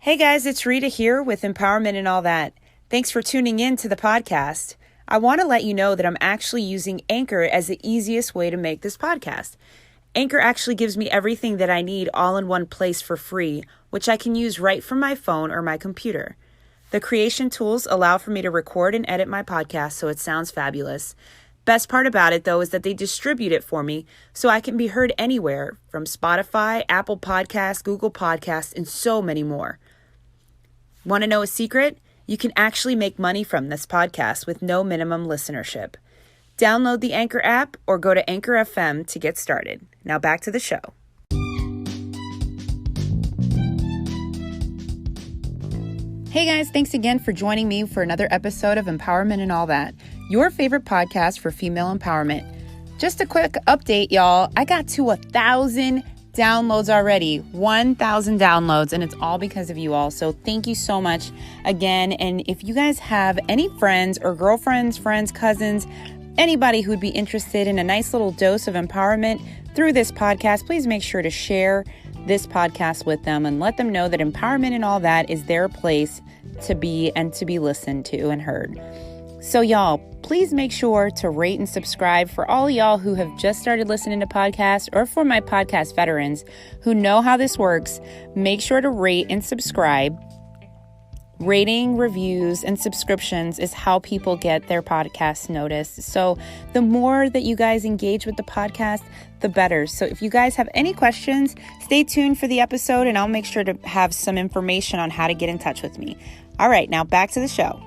Hey guys, it's Rita here with Empowerment and All That. Thanks for tuning in to the podcast. I want to let you know that I'm actually using Anchor as the easiest way to make this podcast. Anchor actually gives me everything that I need all in one place for free, which I can use right from my phone or my computer. The creation tools allow for me to record and edit my podcast so it sounds fabulous. Best part about it, though, is that they distribute it for me so I can be heard anywhere from Spotify, Apple Podcasts, Google Podcasts, and so many more. Want to know a secret? You can actually make money from this podcast with no minimum listenership. Download the Anchor app or go to Anchor FM to get started. Now back to the show. Hey guys, thanks again for joining me for another episode of Empowerment and All That, your favorite podcast for female empowerment. Just a quick update, y'all. I got to 1,000 downloads already, 1,000 downloads, and it's all because of you all. So thank you so much again. And if you guys have any friends or girlfriends, friends, cousins, anybody who'd be interested in a nice little dose of empowerment through this podcast, please make sure to share this podcast with them and let them know that Empowerment and All That is their place to be and to be listened to and heard. So y'all, please make sure to rate and subscribe for all y'all who have just started listening to podcasts, or for my podcast veterans who know how this works. Make sure to rate and subscribe. Rating, reviews, and subscriptions is how people get their podcasts noticed. So the more that you guys engage with the podcast, the better. So if you guys have any questions, stay tuned for the episode and I'll make sure to have some information on how to get in touch with me. All right, now back to the show.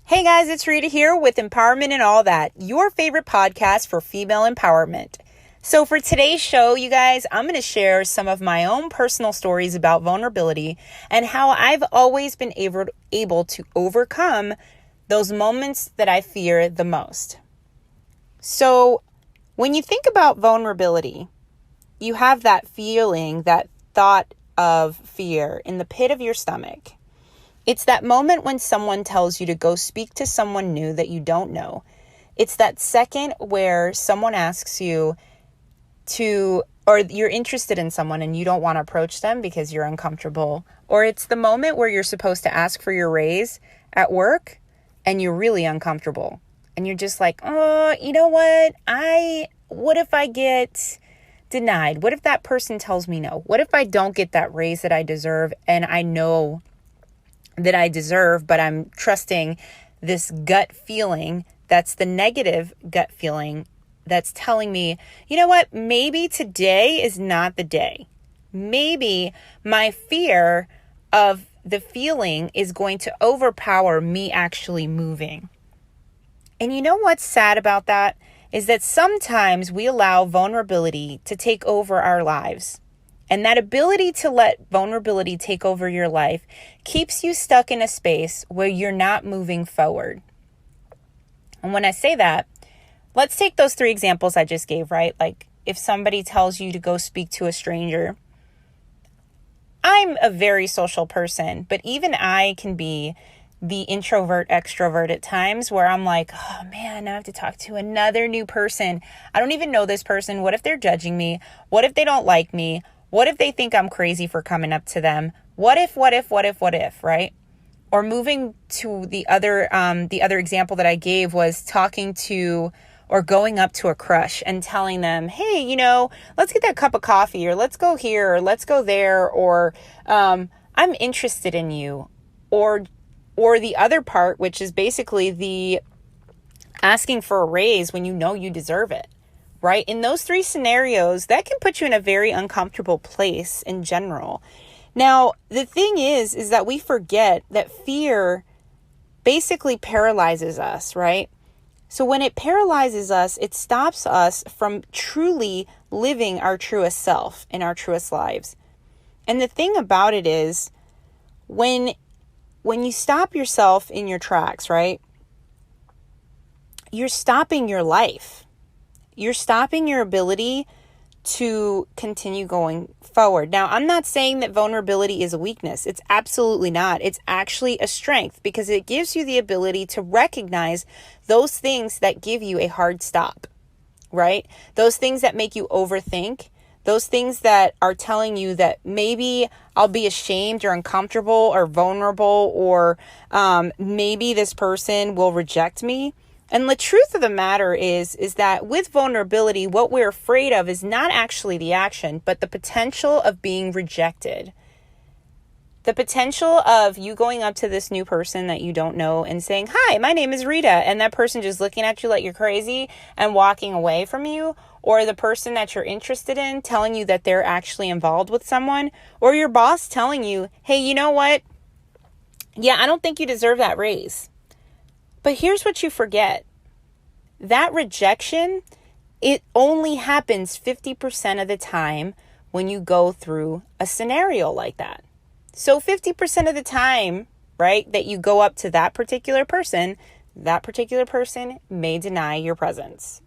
Hey guys, it's Rita here with Empowerment and All That, your favorite podcast for female empowerment. So for today's show, you guys, I'm going to share some of my own personal stories about vulnerability and how I've always been able to overcome those moments that I fear the most. So when you think about vulnerability, you have that feeling, that thought of fear in the pit of your stomach. It's that moment when someone tells you to go speak to someone new that you don't know. It's that second where someone asks you or you're interested in someone and you don't want to approach them because you're uncomfortable. Or it's the moment where you're supposed to ask for your raise at work and you're really uncomfortable. And you're just like, oh, you know what? What if I get denied? What if that person tells me no? What if I don't get that raise that I deserve and I know that I deserve, but I'm trusting this gut feeling that's the negative gut feeling that's telling me, you know what, maybe today is not the day. Maybe my fear of the feeling is going to overpower me actually moving. And you know what's sad about that is that sometimes we allow vulnerability to take over our lives. And that ability to let vulnerability take over your life keeps you stuck in a space where you're not moving forward. And when I say that, let's take those 3 examples I just gave, right? Like if somebody tells you to go speak to a stranger, I'm a very social person, but even I can be the introvert extrovert at times where I'm like, oh man, now I have to talk to another new person. I don't even know this person. What if they're judging me? What if they don't like me? What if they think I'm crazy for coming up to them? What if, right? Or moving to the other example that I gave was talking to or going up to a crush and telling them, hey, let's get that cup of coffee, or let's go here, or let's go there, or I'm interested in you. Or the other part, which is basically the asking for a raise when you know you deserve it. Right? In those 3 scenarios, that can put you in a very uncomfortable place in general. Now, the thing is that we forget that fear basically paralyzes us, right? So when it paralyzes us, it stops us from truly living our truest self in our truest lives. And the thing about it is, when you stop yourself in your tracks, right? You're stopping your life. You're stopping your ability to continue going forward. Now, I'm not saying that vulnerability is a weakness. It's absolutely not. It's actually a strength because it gives you the ability to recognize those things that give you a hard stop, right? Those things that make you overthink, those things that are telling you that maybe I'll be ashamed or uncomfortable or vulnerable, or maybe this person will reject me. And the truth of the matter is that with vulnerability, what we're afraid of is not actually the action, but the potential of being rejected. The potential of you going up to this new person that you don't know and saying, "Hi, my name is Rita," and that person just looking at you like you're crazy and walking away from you, or the person that you're interested in telling you that they're actually involved with someone, or your boss telling you, "Hey, you know what? Yeah, I don't think you deserve that raise." But here's what you forget. That rejection, it only happens 50% of the time when you go through a scenario like that. So 50% of the time, right, that you go up to that particular person may deny your presence.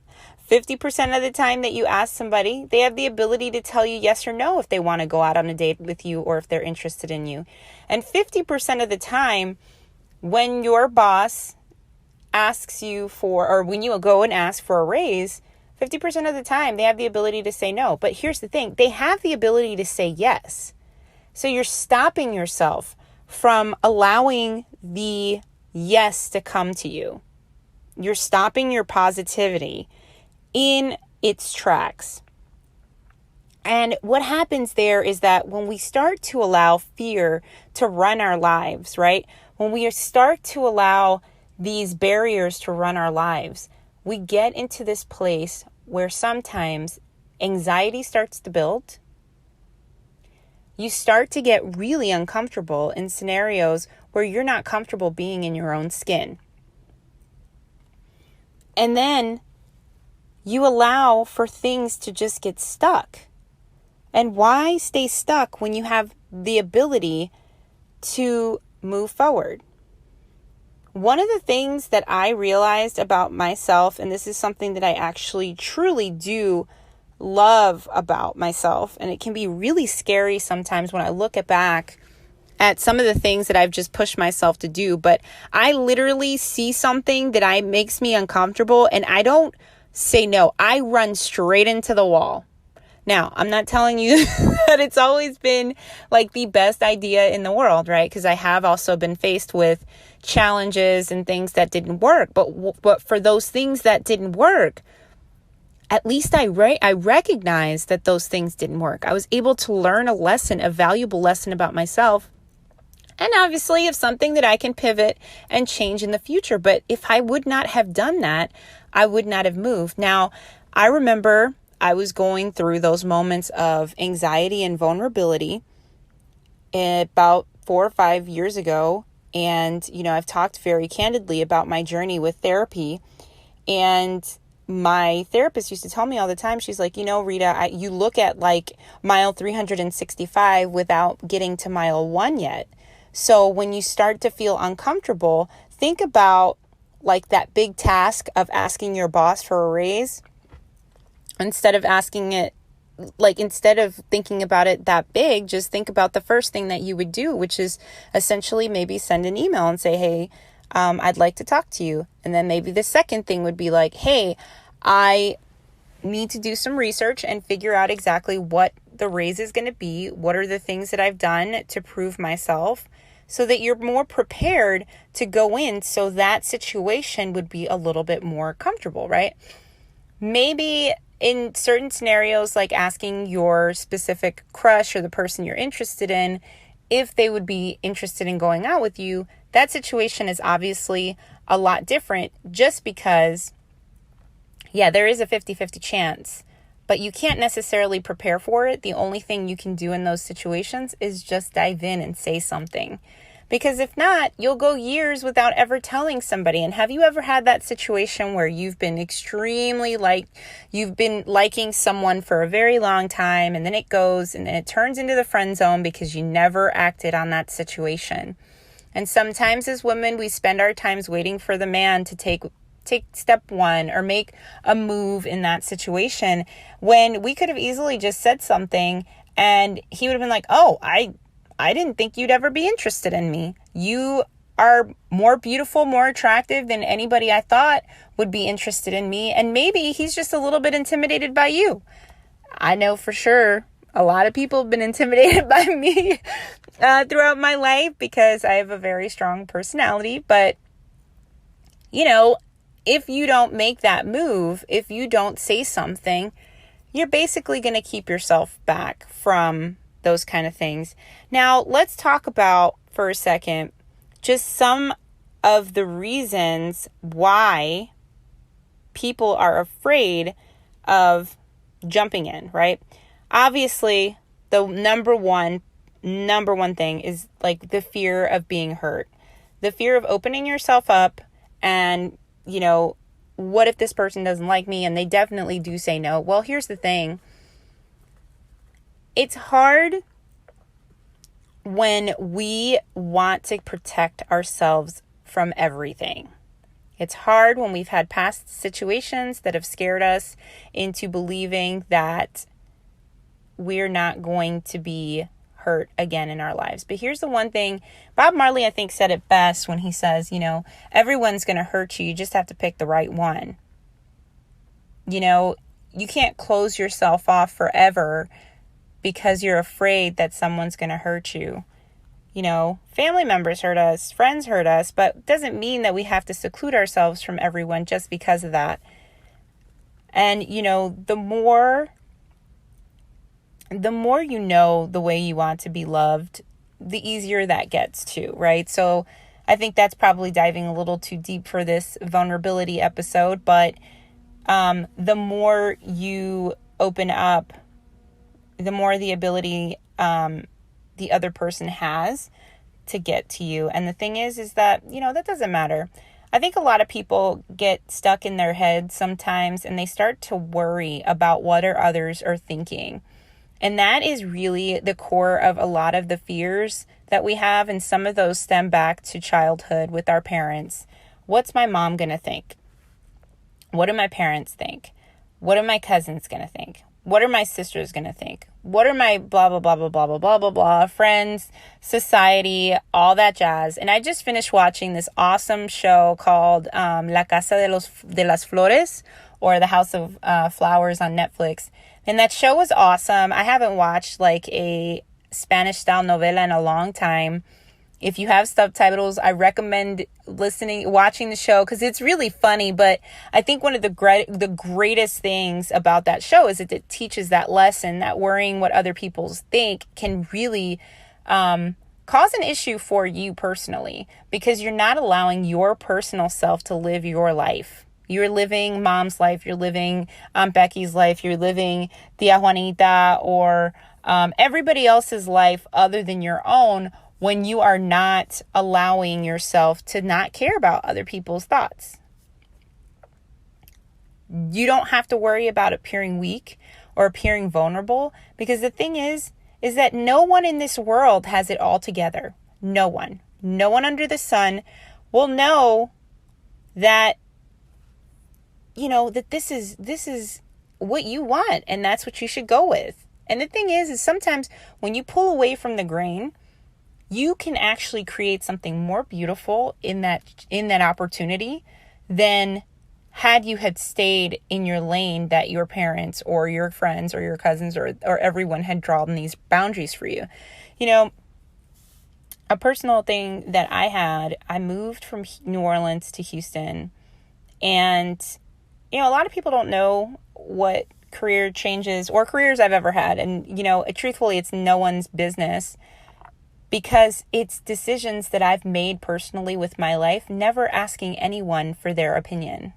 50% of the time that you ask somebody, they have the ability to tell you yes or no if they want to go out on a date with you or if they're interested in you. And 50% of the time, when your boss asks you for, or when you go and ask for a raise, 50% of the time they have the ability to say no. But here's the thing, they have the ability to say yes. So you're stopping yourself from allowing the yes to come to you. You're stopping your positivity in its tracks. And what happens there is that when we start to allow fear to run our lives, right? When we start to allow these barriers to run our lives, we get into this place where sometimes anxiety starts to build. You start to get really uncomfortable in scenarios where you're not comfortable being in your own skin. And then you allow for things to just get stuck. And why stay stuck when you have the ability to move forward? One of the things that I realized about myself, and this is something that I actually truly do love about myself, and it can be really scary sometimes when I look back at some of the things that I've just pushed myself to do, but I literally see something that makes me uncomfortable and I don't say no. I run straight into the wall. Now, I'm not telling you that it's always been like the best idea in the world, right? Because I have also been faced with challenges and things that didn't work. But for those things that didn't work, at least I recognized that those things didn't work. I was able to learn a valuable lesson about myself. And obviously, it's something that I can pivot and change in the future. But if I would not have done that, I would not have moved. Now, I remember I was going through those moments of anxiety and vulnerability about 4 or 5 years ago. And, I've talked very candidly about my journey with therapy. And my therapist used to tell me all the time, she's like, Rita, you look at like mile 365 without getting to mile 1 yet. So when you start to feel uncomfortable, think about like that big task of asking your boss for a raise. Instead of thinking about it that big, just think about the first thing that you would do, which is essentially maybe send an email and say, "Hey, I'd like to talk to you." And then maybe the second thing would be like, "Hey, I need to do some research and figure out exactly what the raise is going to be. What are the things that I've done to prove myself?" So that you're more prepared to go in, so that situation would be a little bit more comfortable, right? Maybe in certain scenarios, like asking your specific crush or the person you're interested in, if they would be interested in going out with you, that situation is obviously a lot different just because, there is a 50-50 chance, but you can't necessarily prepare for it. The only thing you can do in those situations is just dive in and say something. Because if not, you'll go years without ever telling somebody. And have you ever had that situation where you've been you've been liking someone for a very long time, and then it goes and then it turns into the friend zone because you never acted on that situation. And sometimes as women, we spend our times waiting for the man to take step one or make a move in that situation, when we could have easily just said something and he would have been like, "Oh, I didn't think you'd ever be interested in me. You are more beautiful, more attractive than anybody I thought would be interested in me. And maybe he's just a little bit intimidated by you. I know for sure a lot of people have been intimidated by me throughout my life because I have a very strong personality. But, if you don't make that move, if you don't say something, you're basically going to keep yourself back from those kind of things. Now, let's talk about for a second just some of the reasons why people are afraid of jumping in, right? Obviously, the number one thing is like the fear of being hurt, the fear of opening yourself up and, what if this person doesn't like me and they definitely do say no? Well, here's the thing. It's hard when we want to protect ourselves from everything. It's hard when we've had past situations that have scared us into believing that we're not going to be hurt again in our lives. But here's the one thing. Bob Marley, I think, said it best when he says, everyone's going to hurt you. You just have to pick the right one. You can't close yourself off forever because you're afraid that someone's going to hurt you. Family members hurt us, friends hurt us, but it doesn't mean that we have to seclude ourselves from everyone just because of that. And, the more you know the way you want to be loved, the easier that gets too, right? So I think that's probably diving a little too deep for this vulnerability episode, but the more you open up, the more the ability the other person has to get to you. And the thing is that, that doesn't matter. I think a lot of people get stuck in their heads sometimes and they start to worry about what others are thinking. And that is really the core of a lot of the fears that we have. And some of those stem back to childhood with our parents. What's my mom going to think? What do my parents think? What are my cousins going to think? What are my sisters going to think? What are my blah, blah, blah, blah, blah, blah, blah, blah, blah, friends, society, all that jazz. And I just finished watching this awesome show called La Casa de las Flores, or The House of Flowers on Netflix. And that show was awesome. I haven't watched like a Spanish style novela in a long time. If you have subtitles, I recommend watching the show because it's really funny. But I think one of the greatest things about that show is that it teaches that lesson that worrying what other people think can really cause an issue for you personally, because you're not allowing your personal self to live your life. You're living mom's life. You're living Aunt Becky's life. You're living Tia Juanita or everybody else's life other than your own, when you are not allowing yourself to not care about other people's thoughts. You don't have to worry about appearing weak or appearing vulnerable, because the thing is that no one in this world has it all together. No one under the sun will know that, that this is what you want and that's what you should go with. And the thing is sometimes when you pull away from the grain, you can actually create something more beautiful in that opportunity than had you had stayed in your lane that your parents or your friends or your cousins or everyone had drawn these boundaries for you. A personal thing that I moved from New Orleans to Houston, and, a lot of people don't know what career changes or careers I've ever had. And, truthfully, it's no one's business, because it's decisions that I've made personally with my life, never asking anyone for their opinion.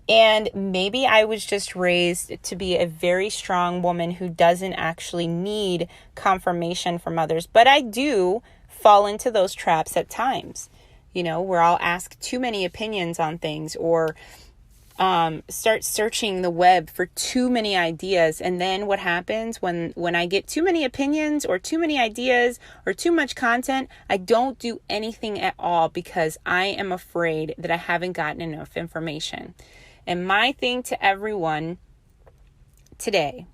And maybe I was just raised to be a very strong woman who doesn't actually need confirmation from others. But I do fall into those traps at times, where I'll ask too many opinions on things, or start searching the web for too many ideas. And then what happens when I get too many opinions or too many ideas or too much content, I don't do anything at all because I am afraid that I haven't gotten enough information. And my thing to everyone today,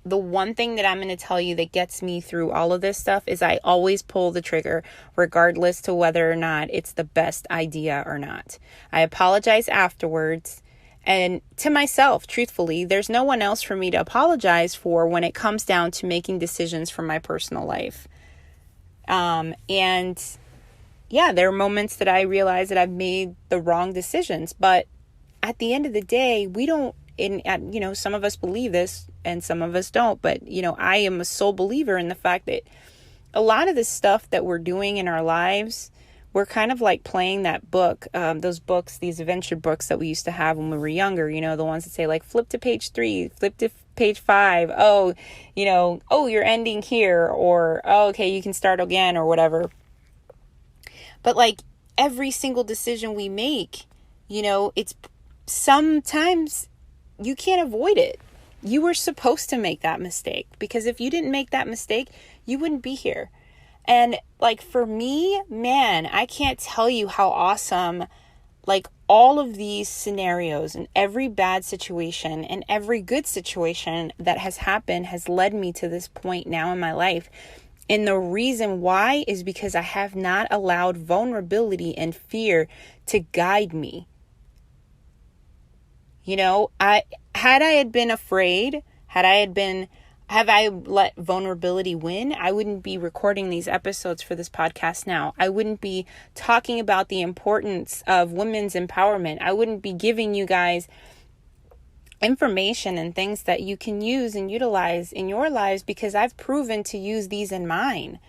the one thing that I'm going to tell you that gets me through all of this stuff is I always pull the trigger, regardless to whether or not it's the best idea or not. I apologize afterwards. And to myself, truthfully, there's no one else for me to apologize for when it comes down to making decisions for my personal life. And yeah, there are moments that I realize that I've made the wrong decisions, but at the end of the day, we don't, some of us believe this and some of us don't, but, I am a sole believer in the fact that a lot of the stuff that we're doing in our lives, we're kind of like playing that book, those books, these adventure books that we used to have when we were younger, the ones that say like, flip to page 3, flip to page 5. Oh, you're ending here, or, oh, okay, you can start again or whatever. But like every single decision we make, it's sometimes you can't avoid it. You were supposed to make that mistake, because if you didn't make that mistake, you wouldn't be here. And like for me, man, I can't tell you how awesome like all of these scenarios and every bad situation and every good situation that has happened has led me to this point now in my life. And the reason why is because I have not allowed vulnerability and fear to guide me. Had I been afraid, have I let vulnerability win, I wouldn't be recording these episodes for this podcast now. I wouldn't be talking about the importance of women's empowerment. I wouldn't be giving you guys information and things that you can use and utilize in your lives, because I've proven to use these in mine.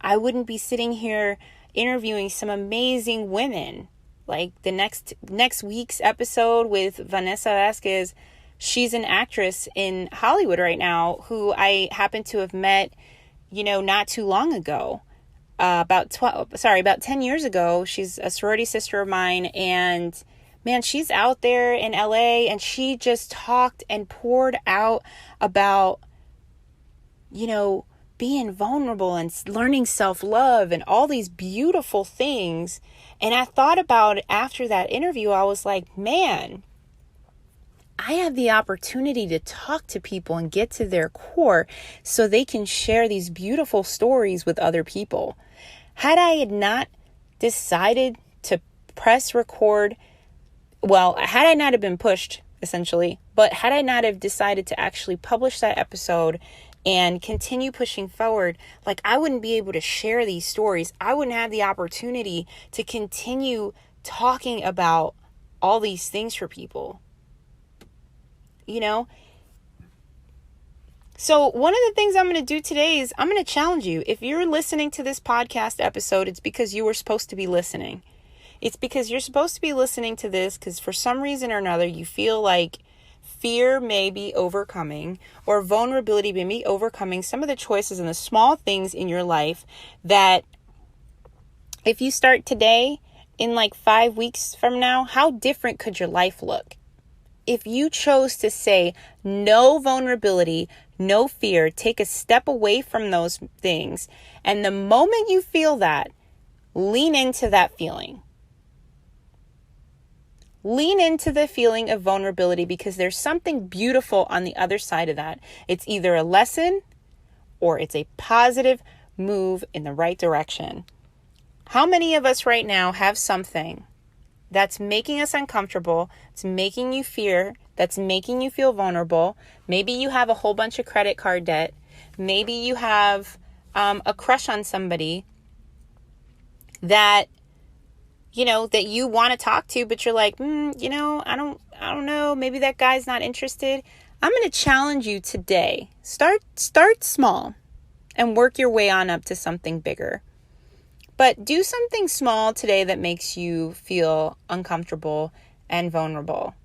I wouldn't be sitting here interviewing some amazing women. Like the next week's episode with Vanessa Vasquez, she's an actress in Hollywood right now who I happen to have met, not too long ago. About 10 years ago. She's a sorority sister of mine, and man, she's out there in LA, and she just talked and poured out about, being vulnerable and learning self-love and all these beautiful things. And I thought about it after that interview. I was like, man, I have the opportunity to talk to people and get to their core so they can share these beautiful stories with other people. Had I not decided to press record, had I not have been pushed, essentially, but had I not have decided to actually publish that episode and continue pushing forward, like I wouldn't be able to share these stories. I wouldn't have the opportunity to continue talking about all these things for people. So one of the things I'm going to do today is I'm going to challenge you. If you're listening to this podcast episode, it's because you were supposed to be listening. It's because you're supposed to be listening to this because for some reason or another, you feel like fear may be overcoming or vulnerability may be overcoming some of the choices and the small things in your life that if you start today, in like 5 weeks from now, how different could your life look? If you chose to say no vulnerability, no fear, take a step away from those things, and the moment you feel that, lean into that feeling. Lean into the feeling of vulnerability because there's something beautiful on the other side of that. It's either a lesson or it's a positive move in the right direction. How many of us right now have something that's making us uncomfortable, it's making you fear, that's making you feel vulnerable? Maybe you have a whole bunch of credit card debt. Maybe you have a crush on somebody that that you want to talk to, but you're like, I don't know, maybe that guy's not interested. I'm going to challenge you today. Start small and work your way on up to something bigger. But do something small today that makes you feel uncomfortable and vulnerable.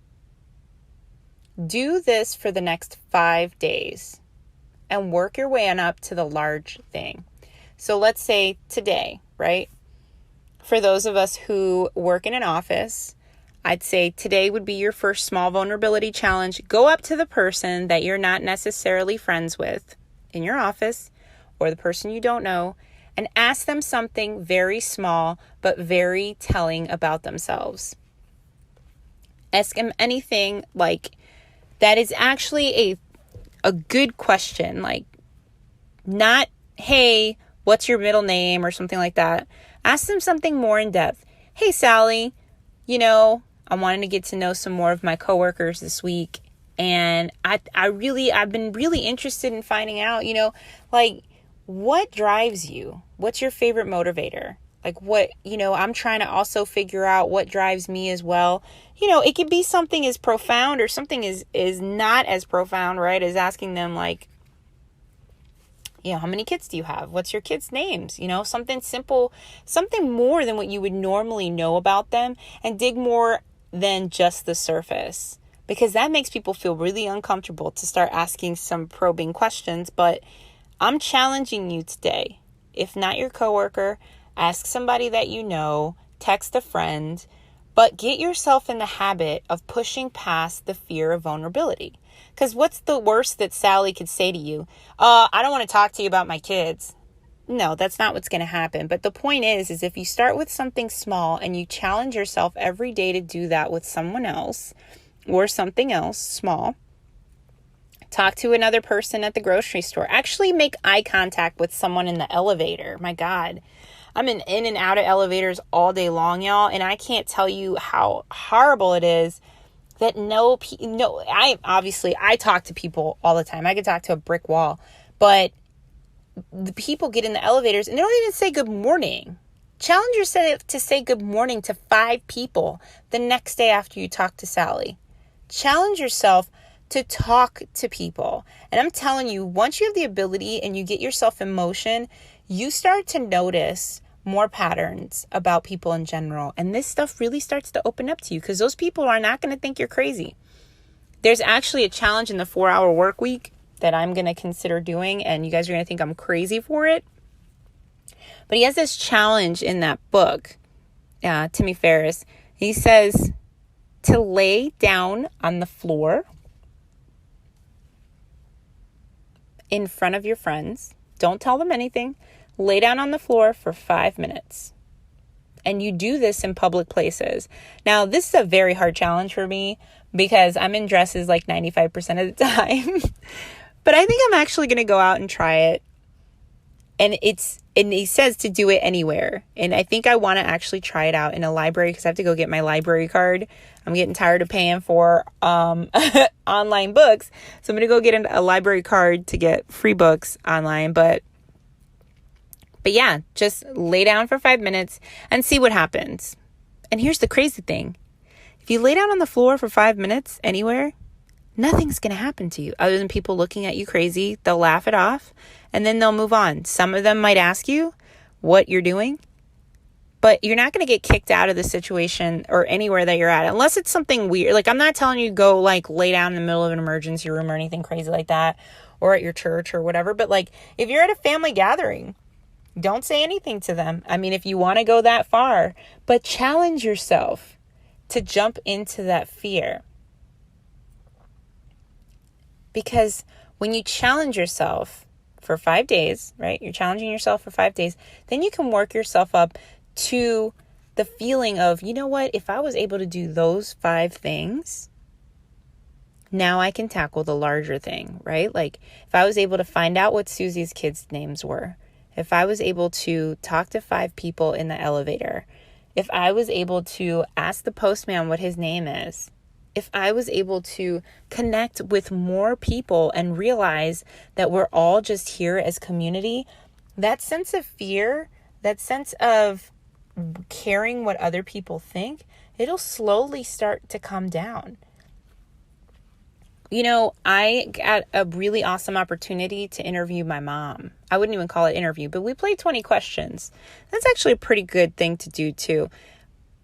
Do this for the next 5 days and work your way on up to the large thing. So let's say today, right? For those of us who work in an office, I'd say today would be your first small vulnerability challenge. Go up to the person that you're not necessarily friends with in your office or the person you don't know and ask them something very small but very telling about themselves. Ask them anything like that is actually a good question, like not, hey, what's your middle name or something like that. Ask them something more in depth. Hey, Sally, I'm wanting to get to know some more of my coworkers this week. And I've been really interested in finding out, like, what drives you? What's your favorite motivator? Like what, I'm trying to also figure out what drives me as well. It could be something as profound or something is not as profound, right? As asking them like, how many kids do you have? What's your kids' names? Something simple, something more than what you would normally know about them, and dig more than just the surface, because that makes people feel really uncomfortable to start asking some probing questions. But I'm challenging you today. If not your coworker, ask somebody that you know, text a friend, but get yourself in the habit of pushing past the fear of vulnerability. Because what's the worst that Sally could say to you? I don't want to talk to you about my kids. No, that's not what's going to happen. But the point is if you start with something small and you challenge yourself every day to do that with someone else or something else small, talk to another person at the grocery store, actually make eye contact with someone in the elevator. My God, I'm in and out of elevators all day long, y'all. And I can't tell you how horrible it is that I talk to people all the time. I could talk to a brick wall, but the people get in the elevators and they don't even say good morning. Challenge yourself to say good morning to 5 people the next day after you talk to Sally. Challenge yourself to talk to people. And I'm telling you, once you have the ability and you get yourself in motion, you start to notice more patterns about people in general. And this stuff really starts to open up to you, because those people are not going to think you're crazy. There's actually a challenge in the 4-hour work week that I'm going to consider doing, and you guys are going to think I'm crazy for it. But he has this challenge in that book, Timmy Ferriss. He says to lay down on the floor in front of your friends. Don't tell them anything. Lay down on the floor for 5 minutes. And you do this in public places. Now, this is a very hard challenge for me because I'm in dresses like 95% of the time. But I think I'm actually going to go out and try it. And he says to do it anywhere. And I think I want to actually try it out in a library, because I have to go get my library card. I'm getting tired of paying for online books. So I'm going to go get a library card to get free books online. But yeah, just lay down for 5 minutes and see what happens. And here's the crazy thing. If you lay down on the floor for 5 minutes anywhere, nothing's going to happen to you other than people looking at you crazy. They'll laugh it off and then they'll move on. Some of them might ask you what you're doing, but you're not going to get kicked out of the situation or anywhere that you're at unless it's something weird. Like, I'm not telling you to go like lay down in the middle of an emergency room or anything crazy like that, or at your church or whatever. But like, if you're at a family gathering, don't say anything to them. I mean, if you want to go that far, but challenge yourself to jump into that fear. Because when you challenge yourself for 5 days, right? You're challenging yourself for 5 days. Then you can work yourself up to the feeling of, you know what? If I was able to do those 5 things, now I can tackle the larger thing, right? Like if I was able to find out what Susie's kids' names were, if I was able to talk to 5 people in the elevator, if I was able to ask the postman what his name is, if I was able to connect with more people and realize that we're all just here as community, that sense of fear, that sense of caring what other people think, it'll slowly start to come down. You know, I got a really awesome opportunity to interview my mom. I wouldn't even call it interview, but we played 20 questions. That's actually a pretty good thing to do too.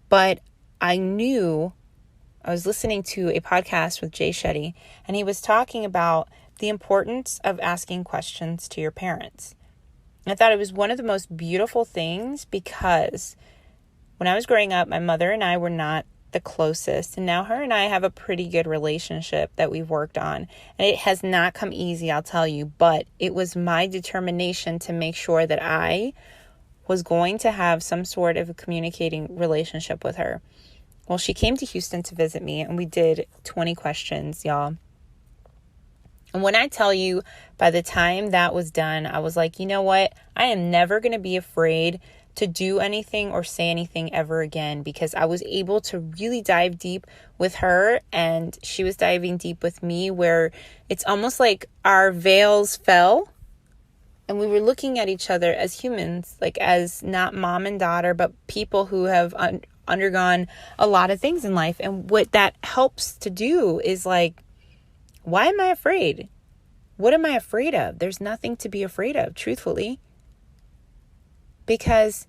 But I was listening to a podcast with Jay Shetty, and he was talking about the importance of asking questions to your parents. And I thought it was one of the most beautiful things, because when I was growing up, my mother and I were not the closest, and now her and I have a pretty good relationship that we've worked on. And it has not come easy, I'll tell you, but it was my determination to make sure that I was going to have some sort of a communicating relationship with her. Well, she came to Houston to visit me, and we did 20 questions, y'all. And when I tell you, by the time that was done, I was like, you know what? I am never going to be afraid to do anything or say anything ever again, because I was able to really dive deep with her and she was diving deep with me, where it's almost like our veils fell and we were looking at each other as humans, like as not mom and daughter, but people who have undergone a lot of things in life. And what that helps to do is like, why am I afraid? What am I afraid of? There's nothing to be afraid of, truthfully. Because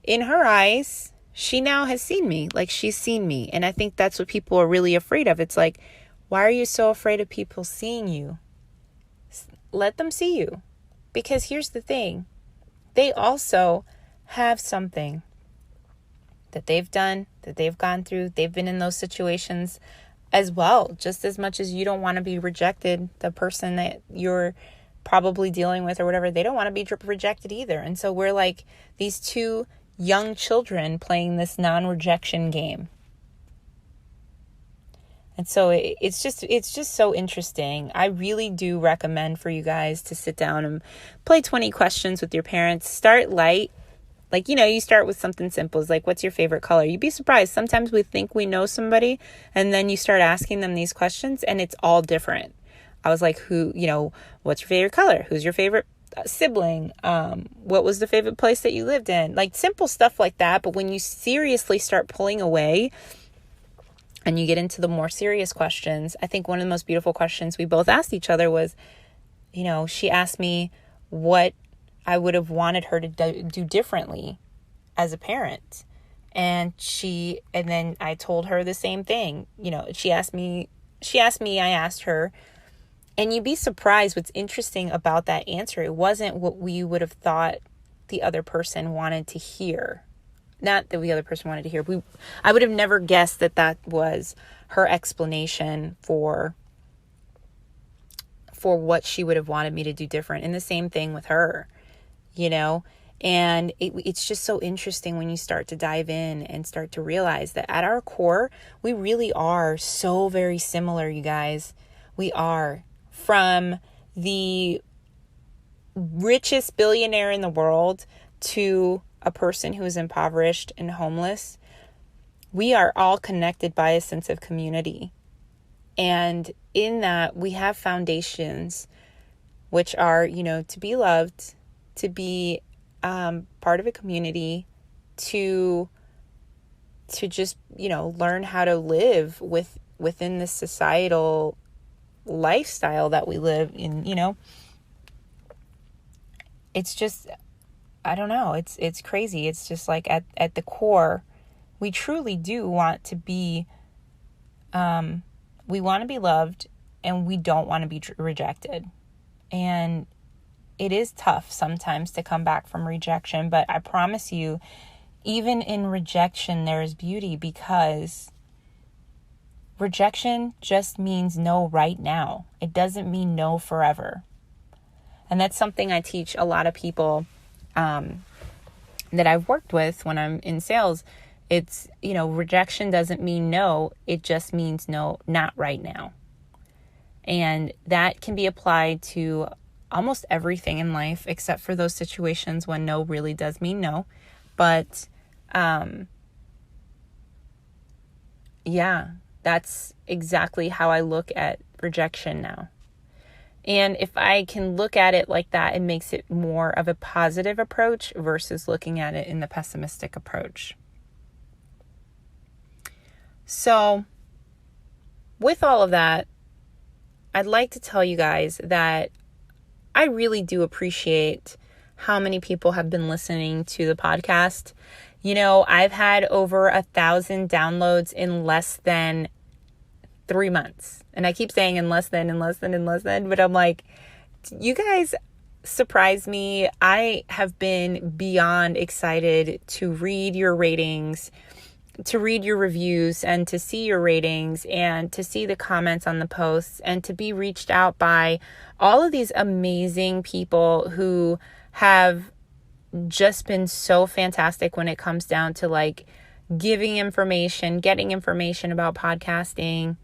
in her eyes, she now has seen me, like she's seen me. And I think that's what people are really afraid of. It's like, why are you so afraid of people seeing you? Let them see you. Because here's the thing. They also have something that they've done, that they've gone through. They've been in those situations as well. Just as much as you don't want to be rejected, the person that you're probably dealing with or whatever, they don't want to be rejected either. And so we're like these two young children playing this non-rejection game. And so it's just so interesting. I really do recommend for you guys to sit down and play 20 questions with your parents. Start light. Like, you start with something simple. It's like, what's your favorite color? You'd be surprised. Sometimes we think we know somebody and then you start asking them these questions and it's all different. I was like, what's your favorite color? Who's your favorite sibling? What was the favorite place that you lived in? Like simple stuff like that. But when you seriously start pulling away and you get into the more serious questions, I think one of the most beautiful questions we both asked each other was, she asked me what I would have wanted her to do differently as a parent. And then I told her the same thing. She asked me, I asked her. And you'd be surprised what's interesting about that answer. It wasn't what we would have thought the other person wanted to hear. Not that the other person wanted to hear. I would have never guessed that was her explanation for what she would have wanted me to do different. And the same thing with her, And it's just so interesting when you start to dive in and start to realize that at our core, we really are so very similar, you guys. We are. From the richest billionaire in the world to a person who is impoverished and homeless, we are all connected by a sense of community. And in that, we have foundations, which are, to be loved, to be part of a community, to just, learn how to live within this societal lifestyle that we live in. It's just, I don't know, it's crazy. It's just like at the core, we truly do want to be, we want to be loved and we don't want to be rejected. And it is tough sometimes to come back from rejection, but I promise you, even in rejection, there is beauty, because rejection just means no right now. It doesn't mean no forever. And that's something I teach a lot of people that I've worked with when I'm in sales. It's, rejection doesn't mean no. It just means no, not right now. And that can be applied to almost everything in life, except for those situations when no really does mean no. But, that's exactly how I look at rejection now. And if I can look at it like that, it makes it more of a positive approach versus looking at it in the pessimistic approach. So, with all of that, I'd like to tell you guys that I really do appreciate how many people have been listening to the podcast. I've had over 1,000 downloads in less than 3 months. And I keep saying in less than, but I'm like, you guys surprise me. I have been beyond excited to read your ratings, to read your reviews, and to see your ratings, and to see the comments on the posts, and to be reached out by all of these amazing people who have just been so fantastic when it comes down to like giving information, getting information about podcasting.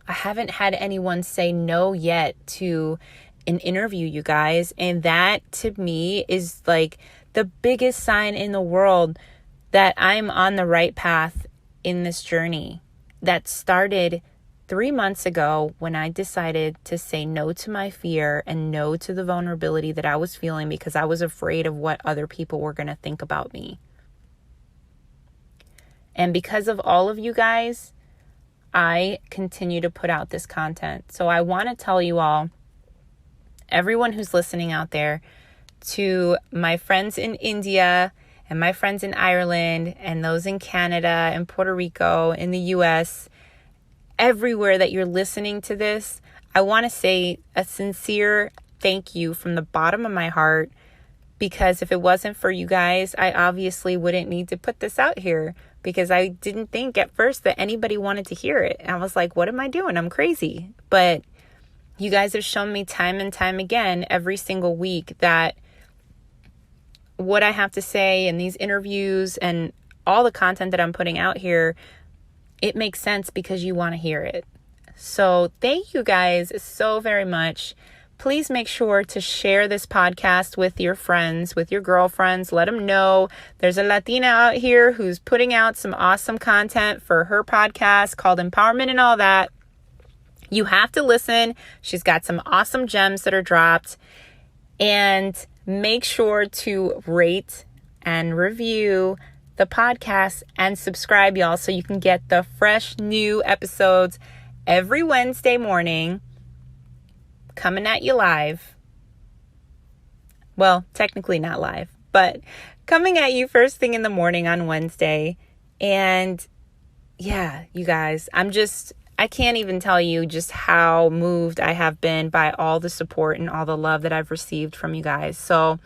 I haven't had anyone say no yet to an interview, you guys. And that to me is like the biggest sign in the world that I'm on the right path in this journey that started 3 months ago when I decided to say no to my fear and no to the vulnerability that I was feeling because I was afraid of what other people were going to think about me. And because of all of you guys, I continue to put out this content. So I want to tell you all, everyone who's listening out there, to my friends in India and my friends in Ireland and those in Canada and Puerto Rico, in the US, everywhere that you're listening to this, I want to say a sincere thank you from the bottom of my heart, because if it wasn't for you guys, I obviously wouldn't need to put this out here, because I didn't think at first that anybody wanted to hear it. I was like, what am I doing? I'm crazy. But you guys have shown me time and time again, every single week, that what I have to say in these interviews and all the content that I'm putting out here, it makes sense because you want to hear it. So thank you guys so very much. Please make sure to share this podcast with your friends, with your girlfriends. Let them know there's a Latina out here who's putting out some awesome content for her podcast called Empowerment and All That. You have to listen. She's got some awesome gems that are dropped. And make sure to rate and review the podcast and subscribe, y'all, so you can get the fresh new episodes every Wednesday morning, coming at you live. Well, technically not live, but coming at you first thing in the morning on Wednesday. And yeah, you guys, I can't even tell you just how moved I have been by all the support and all the love that I've received from you guys. So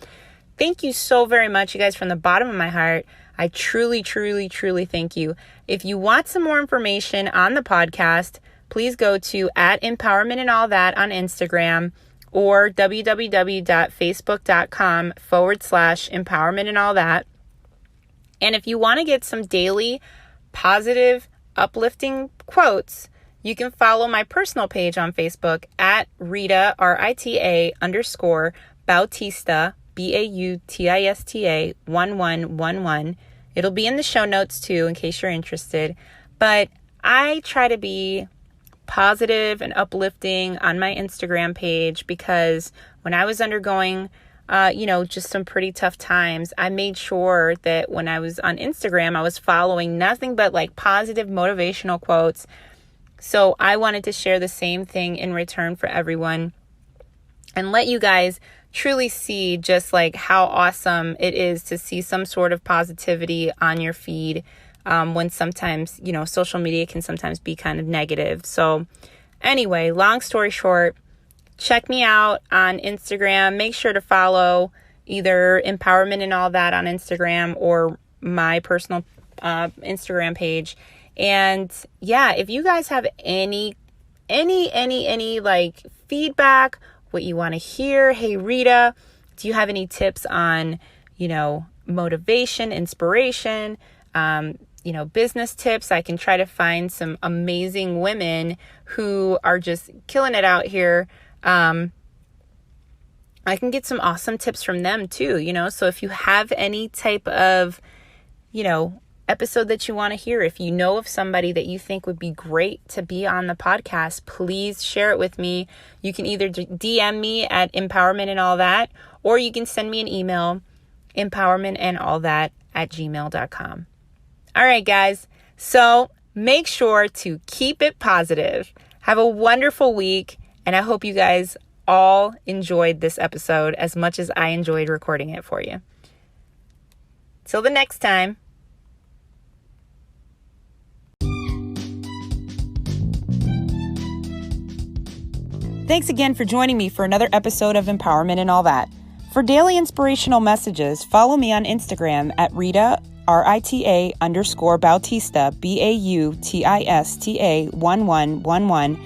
thank you so very much, you guys, from the bottom of my heart. I truly, truly, truly thank you. If you want some more information on the podcast, please go to @empowerment and all that on Instagram, or www.facebook.com/empowerment and all that. And if you want to get some daily positive, uplifting quotes, you can follow my personal page on Facebook @Rita, RITA _Bautista, BAUTISTA 1111. It'll be in the show notes too, in case you're interested. But I try to be positive and uplifting on my Instagram page because when I was undergoing, just some pretty tough times, I made sure that when I was on Instagram, I was following nothing but like positive motivational quotes. So I wanted to share the same thing in return for everyone and let you guys truly see just like how awesome it is to see some sort of positivity on your feed when sometimes, social media can sometimes be kind of negative. So anyway, long story short, check me out on Instagram. Make sure to follow either Empowerment and All That on Instagram or my personal Instagram page. And yeah, if you guys have any like feedback, what you want to hear, hey Rita, do you have any tips on, motivation, inspiration, business tips? I can try to find some amazing women who are just killing it out here. I can get some awesome tips from them too, so if you have any type of, episode that you want to hear, if you know of somebody that you think would be great to be on the podcast, please share it with me. You can either DM me at Empowerment and All That, or you can send me an email, empowermentandallthat@gmail.com. All right, guys. So make sure to keep it positive. Have a wonderful week. And I hope you guys all enjoyed this episode as much as I enjoyed recording it for you. Till the next time. Thanks again for joining me for another episode of Empowerment and All That. For daily inspirational messages, follow me on Instagram at Rita, RITA _Bautista, BAUTISTA 1111.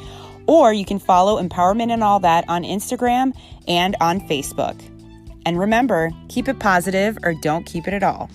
Or you can follow Empowerment and All That on Instagram and on Facebook. And remember, keep it positive or don't keep it at all.